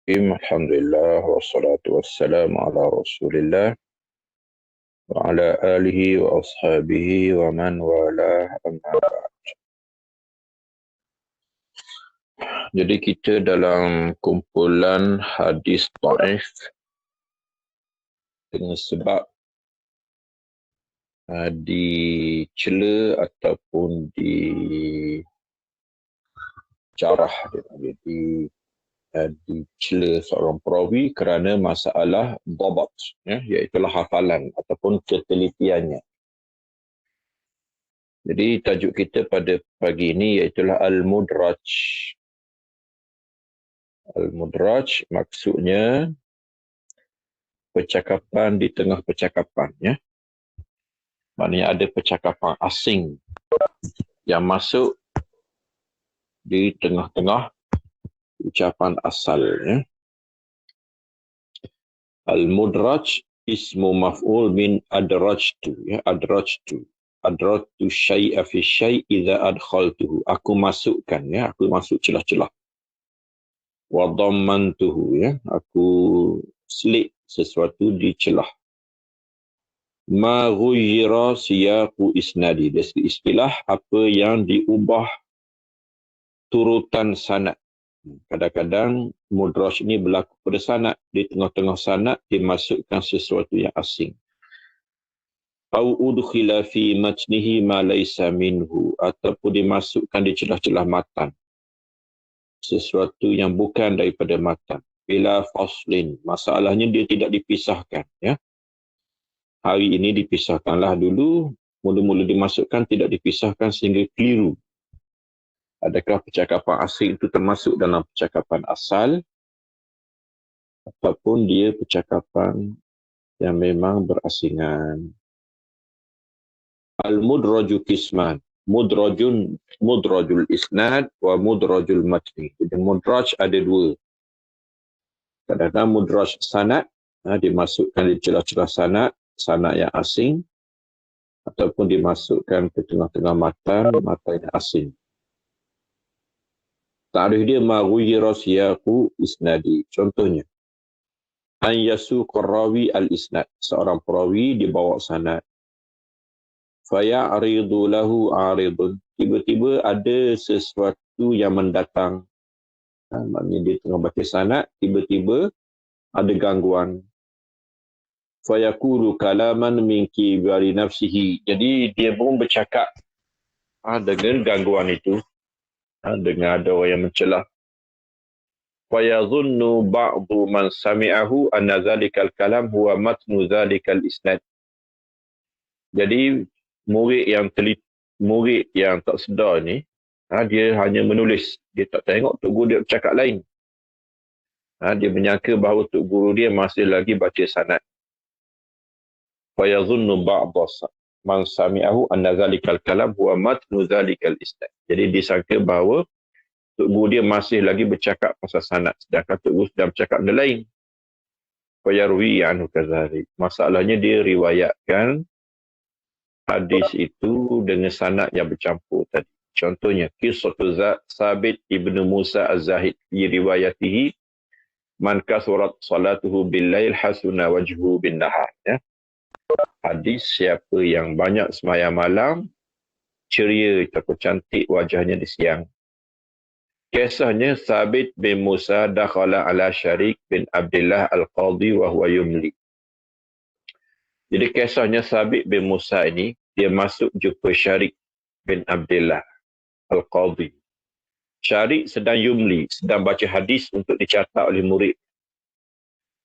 Alhamdulillah wassalatu wassalamu ala Rasulillah wa ala alihi wa ashabihi wa man walah amma ba'd. Jadi kita dalam kumpulan hadis dhaif dengan sebab dicela ataupun dijarah, dicela seorang perawi kerana masalah dhabat, iaitulah hafalan ataupun ketelitiannya. Jadi tajuk kita pada pagi ini iaitulah Al-Mudraj. Al-Mudraj maksudnya percakapan di tengah percakapan. Maknanya ada percakapan asing yang masuk di tengah-tengah ucapan asal. Al-Mudraj ismu maf'ul min adrajtu. Adrajtu syai'a fi syai' idza adkhaltuhu. Aku masukkan, aku masuk celah-celah. Wa dhammantuhu, aku selit sesuatu di celah. Ma ghayyira siyaqu isnadi. Dari istilah apa yang diubah turutan sanad. Kadang-kadang mudraj ini berlaku pada sanad. Di tengah-tengah sanad dimasukkan sesuatu yang asing. Au udkhila fi matnihi ma laysa minhu, ataupun dimasukkan di celah-celah matan sesuatu yang bukan daripada matan. Bila faslin, masalahnya dia tidak dipisahkan. Hari ini dipisahkanlah dulu, mula-mula dimasukkan tidak dipisahkan sehingga keliru. Adakah percakapan asing itu termasuk dalam percakapan asal ataupun dia percakapan yang memang berasingan. Al-mudraju qisman. Mudrajul isnad wa mudrajul matni. Jadi mudraj ada dua. Kadang-kadang mudraj sanad, dimasukkan di celah-celah sanad yang asing, ataupun dimasukkan ke tengah-tengah matan yang asing. Ta'rif dia ma ghayyira siyaqu isnadi. Contohnya, an yasuqa rawi al-isnad. Seorang perawi dibawa sanad. Faya'ridu lahu 'aridun. Tiba-tiba ada sesuatu yang mendatang. Maknanya dia tengah baca sanad, tiba-tiba ada gangguan. Fayaqulu kalaman min kibari nafsihi. Jadi dia pun bercakap dengan gangguan itu. Dengan ada orang yang mencelah. Fayadhunnu ba'du man sami'ahu anna zalikal kalam huwa matnu zalikal isnad. Jadi murid yang tak sedar ni, dia hanya menulis. Dia tak tengok tok guru dia bercakap lain. Dia menyangka bahawa tok guru dia masih lagi baca sanad. Fayadhunnu ba'du man sami'ahu anna zalikal kalam huwa matnu zalikal isnad. Jadi disangka bahawa tok guru dia masih lagi bercakap pasal sanad, sedangkan tok guru sedang bercakap benda lain. Fayarwi anhu kadzalik. Masalahnya dia riwayatkan hadis itu dengan sanad yang bercampur tadi. Contohnya, Qissatul Sabit Ibnu Musa Az-Zahid fi riwayatihi man kasurat salatuhu bil-lail hasuna wajhu bin-nahar. Hadis siapa yang banyak sembahyang malam, ceria atau cantik wajahnya di siang. Kisahnya Sabit bin Musa dakhala ala Syarik bin Abdullah Al-Qadhi wa huwa yumli. Jadi kisahnya Sabit bin Musa ini, dia masuk jumpa Syarik bin Abdullah Al-Qadhi. Syarik sedang yumli, sedang baca hadis untuk dicatat oleh murid.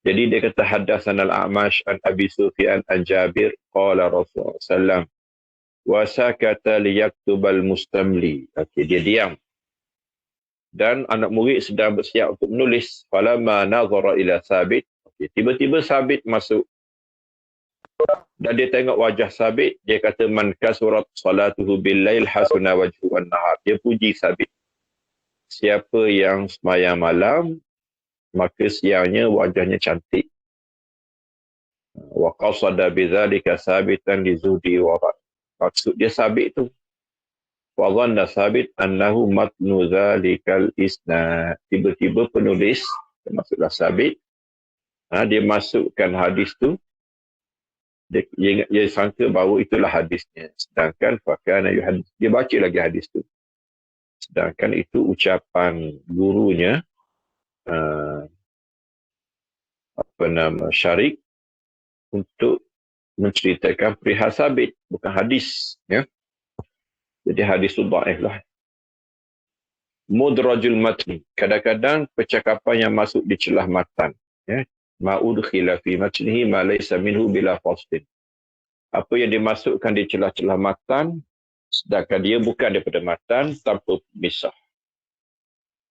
Jadi dia kata haddatsana al-A'mash an Abi Sufyan an Jabir qala Rasulullah sallam wa sakata liyaktubal mustamli. Okey, dia diam. Dan anak murid sedang bersiap untuk menulis. Falamma nazara ila Sabit. Okey, tiba-tiba Sabit masuk. Dan dia tengok wajah Sabit, dia kata man kasurat salatuhu bil-lail hasuna wajhu wan-nahar. Dia puji Sabit. Siapa yang sembahyang malam, maka siangnya wajahnya cantik. Wa qasada bidzalika sabitan li zuhdi wa rad. Maksud dia Sabit tu. Wa dhanna Sabit annahu matnu dzalikal isnad. Tiba-tiba penulis termasuklah sabit. Dia masukkan hadis tu, dia sangka bahawa itulah hadisnya. Sedangkan fakana yuhadis, dia baca lagi hadis tu. Sedangkan itu ucapan gurunya, Syarik, untuk menceritakan perihal sabit, bukan hadis. Ya. Jadi hadis itu dhaif lah. Mudrajul matni, kadang-kadang percakapan yang masuk di celah matan. Ya. Ma'udkhila fi matnihi ma laysa minhu bila faslin. Apa yang dimasukkan di celah-celah matan, sedangkan dia bukan daripada matan, tanpa misah.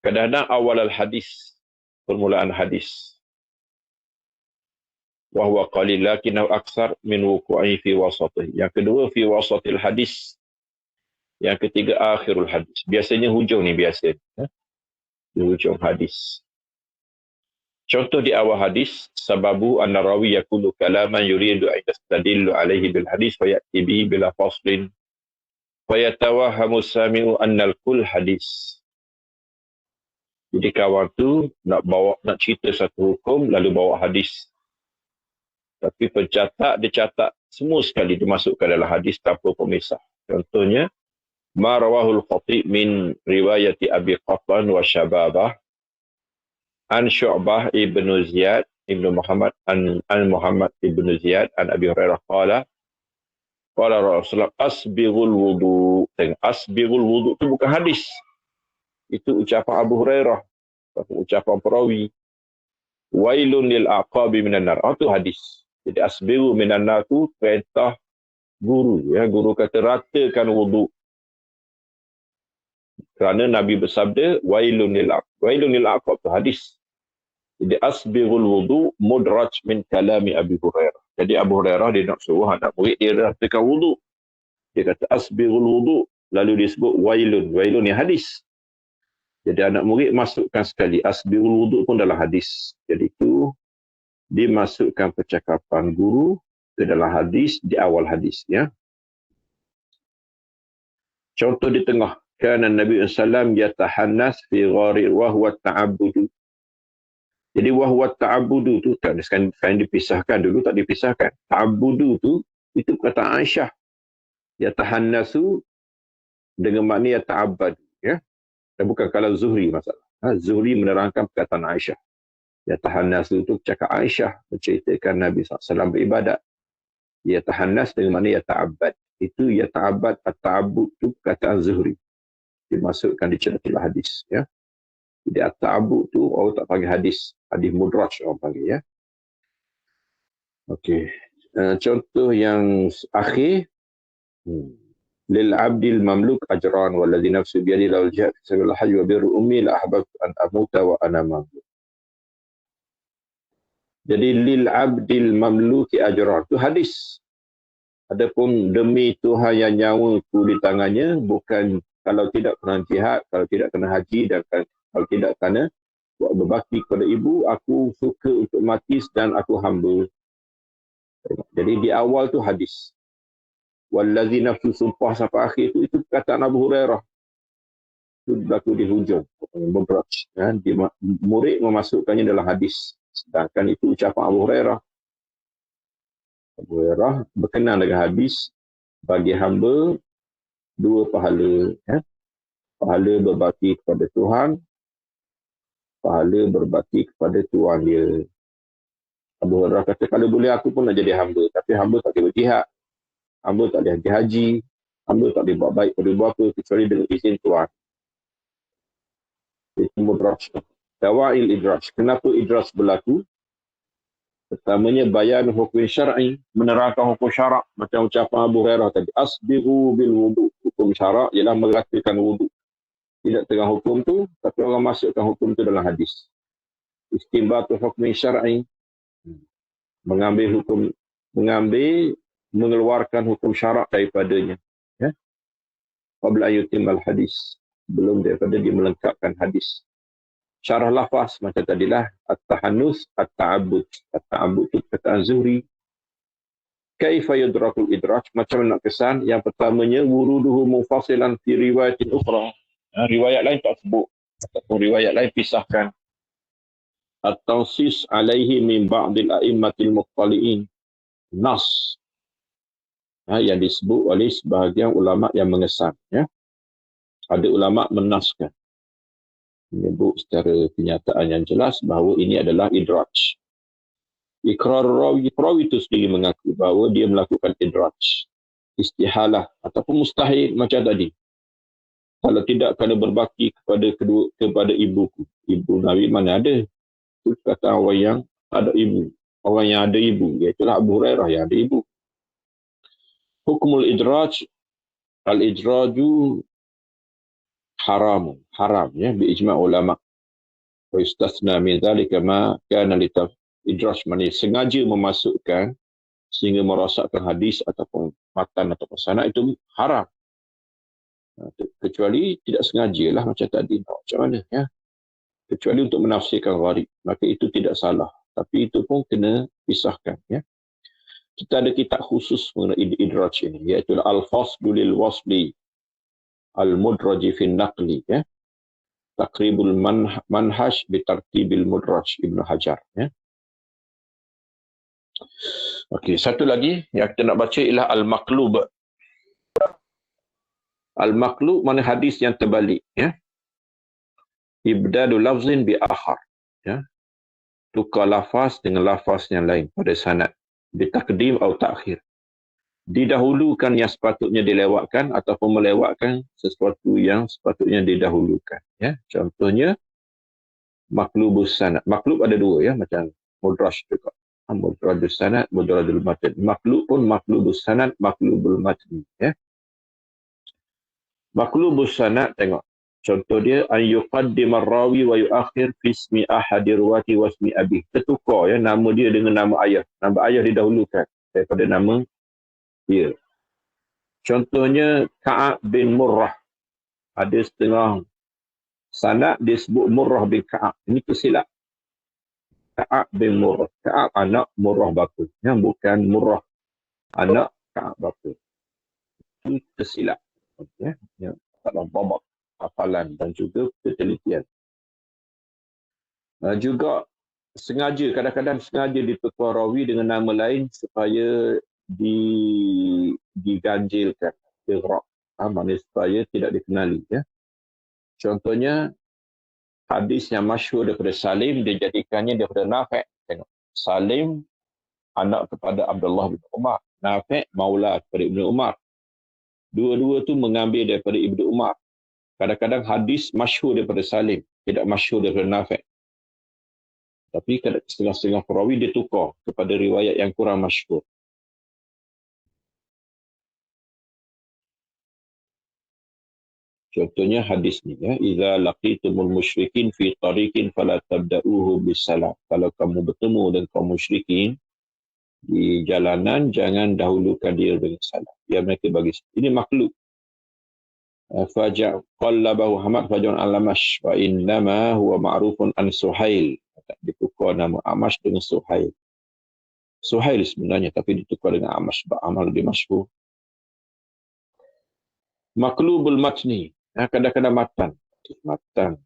Kadang-kadang awal al-hadis, permulaan hadis. Wahuwa qalil lakinnahu aksar min wuku'i fi wasatih. Yang kedua, fi wasatil hadis. Yang ketiga, akhirul hadis. Biasanya hujung ni biasa. Di hujung hadis. Contoh di awal hadis, sababu anna rawi yakulu kalaman yuridu an yastadillu alaihi bil hadis fayati bihi bila faslin fayatawahamu sami'u annal kul hadis. Jadi kawan tu nak cerita satu hukum lalu bawa hadis. Tapi pencatat dia catat semua sekali dimasukkan dalam hadis tanpa pemisah. Contohnya ma rawahul khatib min riwayati Abi Qattan wa Syababah an Syu'bah ibn Ziyad ibn Muhammad an Muhammad ibn Ziyad an Abi Hurairah qala Rasulullah asbighul wudu. Asbighul wudu itu bukan hadis. Itu ucapan Abu Hurairah, ucapan perawi. Wailun lil aqabi minan nar. Itu hadis. Jadi asbighu minan nar itu perintah guru, ya, guru kata ratakan wudu. Kerana Nabi bersabda wailun lil aqab, itu hadis. Jadi asbighul wudu mudraj min kalami Abi Hurairah. Jadi Abu Hurairah dia nak suruh anak murid dia ratakan wudu. Dia kata asbighul wudu, lalu disebut wailun. Wailun ni hadis. Jadi anak murid masukkan sekali asbighul wudu pun dalam hadis. Jadi itu dimasukkan percakapan guru ke dalam hadis di awal hadis, ya. Contoh di tengah, kana Nabi sallallahu yatahannas fi ghari wa huwa ta'abbudu. Jadi wa huwa ta'abbudu tu kan sekarang dipisahkan, dulu tak dipisahkan. Ta'abbudu tu itu perkataan Aisyah. Yatahannasu dengan makna yata'abbadu, ya. Dan bukan kalau Zuhri masalah. Zuhri menerangkan perkataan Aisyah. Yatahannasu itu cakap Aisyah menceritakan Nabi SAW beribadat. Yatahannas dengan makna yata'abbad. Itu yata'abbad, at-ta'abbud itu perkataan Zuhri. Dimasukkan di celah-celah hadis, ya. Jadi at-ta'abbud tu orang tak panggil hadis. Hadis mudraj orang panggil, ya. Okey. Contoh yang akhir. Lil abdil mamluk ajran wallazi nafsu biyadi law jihad fi sabilillah hajj wa birru ummi la ahbabtu an amuta wa ana mamluk. Jadi lil abdil mamluki ajran itu hadis. Adapun demi Tuhan yang nyawa itu di tangannya, bukan kalau tidak pernah jihad, kalau tidak kena haji dan kalau tidak kena buat berbakti kepada ibu, aku suka untuk mati dan aku hamba. Jadi di awal tu hadis. Wallazi nafsu, sumpah sampai akhir itu perkataan Abu Hurairah. Itu berlaku di hujung. Bebraj. Ya, murid memasukkannya dalam hadis. Sedangkan itu ucapan Abu Hurairah. Abu Hurairah berkenaan dengan hadis, bagi hamba dua pahala. Ya. Pahala berbakti kepada Tuhan, pahala berbakti kepada tuan dia. Abu Hurairah kata, kalau boleh aku pun nak jadi hamba. Tapi hamba tak boleh berjihad. Hamba tak boleh haji. Hamba tak boleh buat baik pada apa kecuali dengan izin Tuhan. Itu mudraj. Dawail idraj. Kenapa idraj berlaku? Pertamanya bayan hukum syar'i, menerangkan hukum syarak macam ucapan Abu Hurairah tadi. Asbighu bil wudu. Hukum syarak ialah meratakan wudu. Tidak tengah hukum tu, tapi orang masukkan hukum tu dalam hadis. Istimbatu hukum syar'i, mengeluarkan hukum syarak daripadanya. Ya. Qabla ayyutimmal hadis. Belum daripada dia melengkapkan hadis. Syarah lafaz macam tadilah. At-tahannus, at-ta'abbud. At-ta'abbud itu perkataan Zuhri. Kaifa yudrakul idraj. Macam nak kesan. Yang pertamanya, wuruduhu mufasilan fi riwayatin ukhra. Riwayat lain tak sebut. Ataupun riwayat lain pisahkan. at-tansis alaihi min ba'dil a'immatil muqtali'in. Nas yang disebut oleh sebahagian ulama yang mengesan. Ya. Ada ulama menaskan, menyebut secara kenyataan yang jelas bahawa ini adalah idraj. Ikrar rawi itu sendiri mengaku bahawa dia melakukan idraj, istihalah ataupun mustahil macam tadi. Kalau tidak kerana berbakti kepada ibuku. Ibu Nabi mana ada? Itu kata orang yang ada ibu. Orang yang ada ibu, iaitulah Abu Hurairah yang ada ibu. Hukumul idraj, al-idraju haram ya, bi ijma' ulama. Wa istasna min dhalika ma kana idraj, maknanya sengaja memasukkan sehingga merosakkan hadis ataupun matan ataupun sanad itu haram. Kecuali tidak sengaja lah macam tadi. Macam mana ya? Kecuali untuk menafsirkan gharib, maka itu tidak salah. Tapi itu pun kena pisahkan. Ya. Kita ada kitab khusus mengenai idraj ini, iaitu Al-Faslu lil Wasli Al-Mudraji fin Naqli. Ya. Taqribul Manhaj bitartibil Mudraj Ibn Hajar. Ya. Okey, satu lagi yang kita nak baca ialah Al-Maqlub. Al-Maqlub mana hadis yang terbalik. Ya. Ibdadu lafzin bi akhar. Ya. Tukar lafaz dengan lafaz yang lain pada sanad. Bitakdim atau takhir. Didahulukan yang sepatutnya dilewatkan ataupun melewatkan sesuatu yang sepatutnya didahulukan. Ya. Contohnya, maqlubus sanad. Maqlub ada dua ya, macam mudraj juga. Mudrajus sanad, mudrajul matan. Maqlub pun maqlubus sanad, maqlubul matan. Ya. Maqlubus sanad, tengok. Contoh dia, an yuqaddim ar-rawi wa yuakhir fi ismi ahadi ruwati wa ismi abi. Tertukar ya, nama dia dengan nama ayah. Nama ayah didahulukan daripada nama dia. Contohnya Ka'ab bin Murrah. Ada setengah sanad disebut Murrah bin Ka'ab. Ini tersilap. Ka'ab bin Murrah. Ka'ab anak Murrah bapa. Yang bukan Murrah anak Ka'ab bapa. Itu tersilap. Ya, dalam babak hafalan dan juga ketelitian. Juga sengaja, kadang-kadang sengaja ditukar rawi dengan nama lain supaya diganjilkan. Maknanya supaya tidak dikenali. Ya. Contohnya, hadis yang masyhur daripada Salim, dia jadikannya daripada Nafi'. Tengok. Salim, anak kepada Abdullah bin Umar. Nafi' maula kepada Ibnu Umar. Dua-dua tu mengambil daripada Ibnu Umar. Kadang-kadang hadis masyhur daripada Salim, tidak masyhur daripada Nafi'. Tapi setengah-setengah perawi dia tukar kepada riwayat yang kurang masyhur. Contohnya hadis ni ya, idza laqitumul musyrikin fi tariqin fala tabda'uhu bisalam. Kalau kamu bertemu dengan kaum musyrikin di jalanan, jangan dahulukan dia dengan salam. Biar mereka bagi. Ini makhluk. Qallabahu Hamad fajan al-Amash wa innama huwa ma'rufun an Suhail. Ditukar nama Amash dengan Suhail. Suhail sebenarnya, tapi ditukar dengan Amash. Amal lebih masyhur. Maqlubul matni. Kadang-kadang matan. Matan.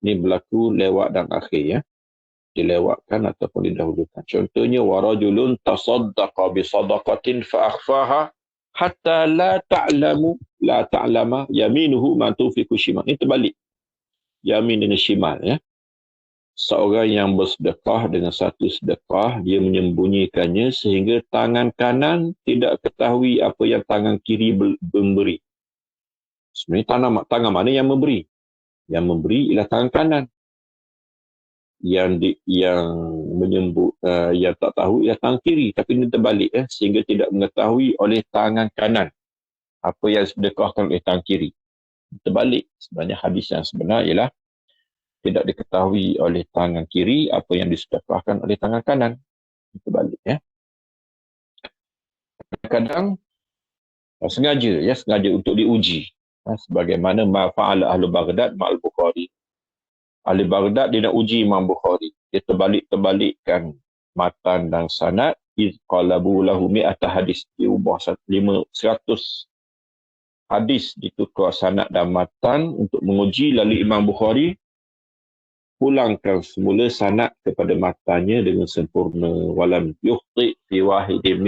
Ini berlaku lewat dan akhir ya. Dilewatkan ataupun didahulukan. Contohnya, warajulun tasaddaqa bisadaqatin fa'akhfaha hatta la ta'lama yaminuhu ma tunfiqu shimal. Ini terbalik. Yamin dengan shimal ya. Seorang yang bersedekah dengan satu sedekah, dia menyembunyikannya sehingga tangan kanan tidak ketahui apa yang tangan kiri memberi. Sebenarnya tangan mana yang memberi? Yang memberi ialah tangan kanan. Yang tak tahu ialah tangan kiri. Tapi ini terbalik ya, sehingga tidak mengetahui oleh tangan kanan apa yang sedekahkan oleh tangan kiri. Terbalik. Sebenarnya hadis yang sebenar ialah tidak diketahui oleh tangan kiri apa yang disedekahkan oleh tangan kanan. Terbalik ya. Kadang-kadang sengaja untuk diuji. Sebagaimana ma'fa'ala ahlu Baghdad ma'al Bukhari. Ahli Baghdad dia nak uji Imam Bukhari. Dia terbalikkan matan dan sanad. Iz qalabu lahu mi'ata hadis. Dia ubah 100 hadis ditukar sanad dan matan untuk menguji lalu Imam Bukhari pulangkan semula sanad kepada matanya dengan sempurna, walam yukhti fi wahidin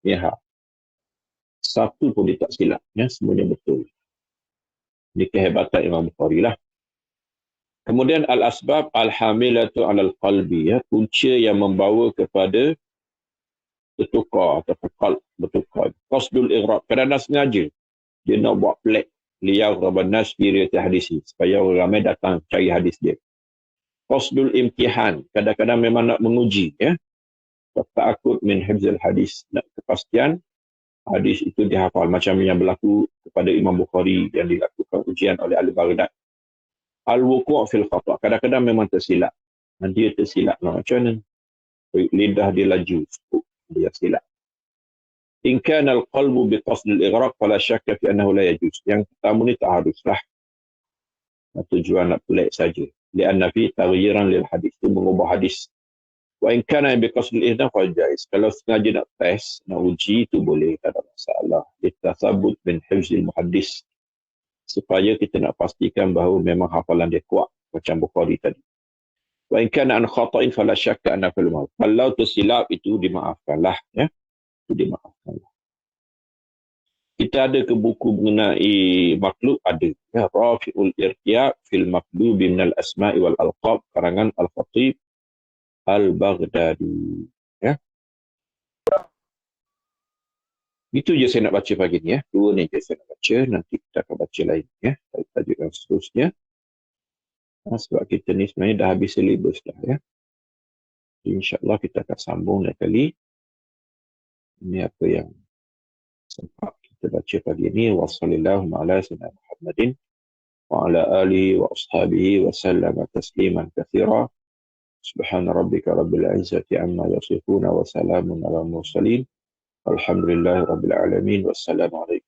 minha. Satu pun dia tak silap, ya, semuanya betul. Ini kehebatan Imam Bukhari lah. Kemudian al-asbab al-hamilatu alal qalbi, ya, punca yang membawa kepada bertukar atau bertukar. Qasdul ighraq, kerana sengaja dia nak buat pelik liyar raban nas fi riwayat hadis, supaya orang ramai datang cari hadis dia. Qasdul imtihan, kadang-kadang memang nak menguji, ya. Ta'akud min hifzil hadis, nak kepastian hadis itu dihafal, macam yang berlaku kepada Imam Bukhari yang dilakukan ujian oleh ahli Baghdad. Al-wuku' fil khata', kadang-kadang memang tersilap. Dia tersilap macam mana? Lidah dia laju, dia silap. In kana al-qalbu bi qasd al-ighraq fala syakka fi annahu la yajuz. Yang pertama ni tak haruslah. Tujuan nak pelik saja. Lianna fi taghyiran lil hadis, itu mengubah hadis. Wa in kana bi qasd al-ihdam fa jaiz. Kalau sengaja nak test, nak uji, itu boleh, tak ada masalah. Litasabut min hifzil muhaddis, supaya kita nak pastikan bahawa memang hafalan dia kuat macam Bukhari tadi. Wa in kana an khata'in fala syakka anna fil maut. Kalau tersilap itu dimaafkanlah, ya. Itu dimaafkanlah. Kita ada ke buku mengenai makhluk, ada, ya, Rafi'ul Irtiya fil Maqlubi minal Asma'i wal Alqab, karangan Al-Khatib Al-Baghdadi, ya. Itu je saya nak baca pagi ni, ya. Dua ni je saya nak baca, nanti kita akan baca lain, ya. Tajuk yang seterusnya. Sebab kita ni sebenarnya dah habis silibus dah, ya. InsyaAllah kita akan sambung lain kali. Ini apa yang sempat kita baca pagi ni. Wassalamualaikum warahmatullahi wabarakatuh. Wa ala alihi wa ashabihi wa sallama tasliman katsira. Subhana rabbika rabbil izzati amma yasifun wa salamun ala mursalin. Alhamdulillahi rabbil alamin. Wassalamualaikum.